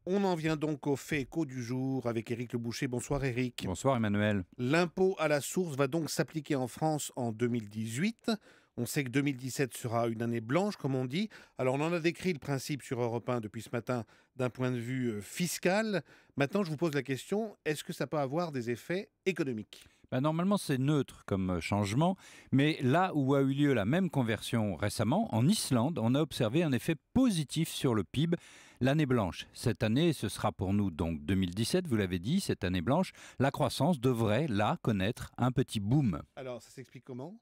On en vient donc au fait écho du jour avec Éric Le Boucher. Bonsoir Éric. Bonsoir Emmanuel. L'impôt à la source va donc s'appliquer en France en 2018. On sait que 2017 sera une année blanche, comme on dit. Alors on en a décrit le principe sur Europe 1 depuis ce matin d'un point de vue fiscal. Maintenant, je vous pose la question, est-ce que ça peut avoir des effets économiques? Normalement, c'est neutre comme changement, mais là où a eu lieu la même conversion récemment, en Islande, on a observé un effet positif sur le PIB l'année blanche. Cette année, ce sera pour nous donc 2017, vous l'avez dit, cette année blanche, la croissance devrait là connaître un petit boom. Alors, ça s'explique comment?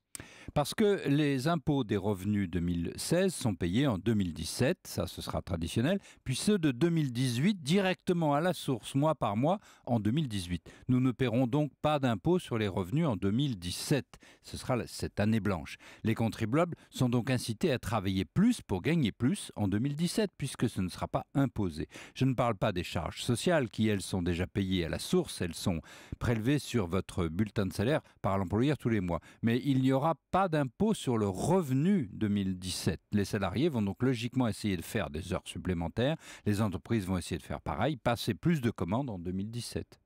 Parce que les impôts des revenus 2016 sont payés en 2017, ça ce sera traditionnel, puis ceux de 2018 directement à la source, mois par mois, en 2018. Nous ne paierons donc pas d'impôts sur les revenus en 2017. Ce sera cette année blanche. Les contribuables sont donc incités à travailler plus pour gagner plus en 2017, puisque ce ne sera pas imposé. Je ne parle pas des charges sociales qui, elles, sont déjà payées à la source. Elles sont prélevées sur votre bulletin de salaire par l'employeur tous les mois. Mais il n'y aura pas d'impôt sur le revenu 2017. Les salariés vont donc logiquement essayer de faire des heures supplémentaires. Les entreprises vont essayer de faire pareil, passer plus de commandes en 2017.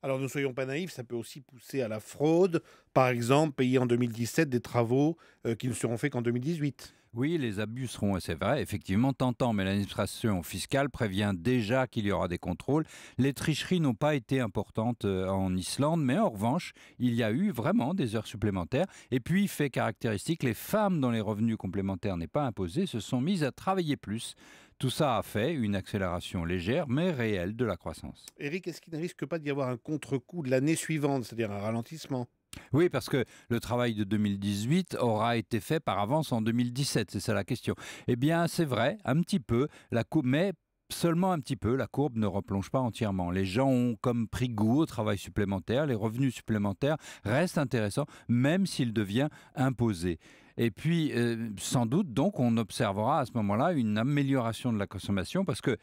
Alors ne soyons pas naïfs, ça peut aussi pousser à la fraude. Par exemple, payer en 2017 des travaux qui ne seront faits qu'en 2018. Oui, les abus seront, c'est vrai, effectivement tentants, mais l'administration fiscale prévient déjà qu'il y aura des contrôles. Les tricheries n'ont pas été importantes en Islande, mais en revanche, il y a eu vraiment des heures supplémentaires. Et puis, fait caractéristique, les femmes dont les revenus complémentaires n'est pas imposé se sont mises à travailler plus. Tout ça a fait une accélération légère, mais réelle de la croissance. Éric, est-ce qu'il ne risque pas d'y avoir un contre-coup de l'année suivante, c'est-à-dire un ralentissement? Oui, parce que le travail de 2018 aura été fait par avance en 2017, c'est ça la question. Eh bien, c'est vrai, un petit peu, mais seulement un petit peu, la courbe ne replonge pas entièrement. Les gens ont comme pris goût au travail supplémentaire, les revenus supplémentaires restent intéressants, même s'il devient imposé. Et puis, sans doute, donc, on observera à ce moment-là une amélioration de la consommation parce que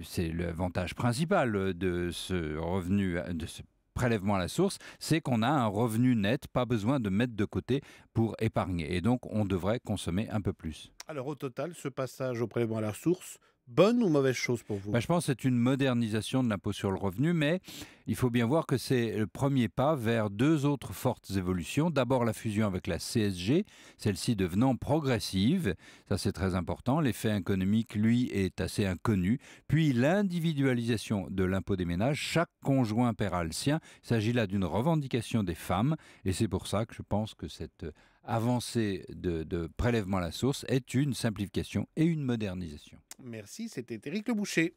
c'est l'avantage principal de ce revenu, de ce prélèvement à la source, c'est qu'on a un revenu net, pas besoin de mettre de côté pour épargner. Et donc, on devrait consommer un peu plus. Alors au total, ce passage au prélèvement à la source, bonne ou mauvaise chose pour vous? Je pense que c'est une modernisation de l'impôt sur le revenu, mais il faut bien voir que c'est le premier pas vers deux autres fortes évolutions. D'abord, la fusion avec la CSG, celle-ci devenant progressive, ça c'est très important. L'effet économique, lui, est assez inconnu. Puis l'individualisation de l'impôt des ménages, chaque conjoint paiera le sien. Il s'agit là d'une revendication des femmes, et c'est pour ça que je pense que cette avancée de prélèvement à la source est une simplification et une modernisation. Merci, c'était Éric Le Boucher.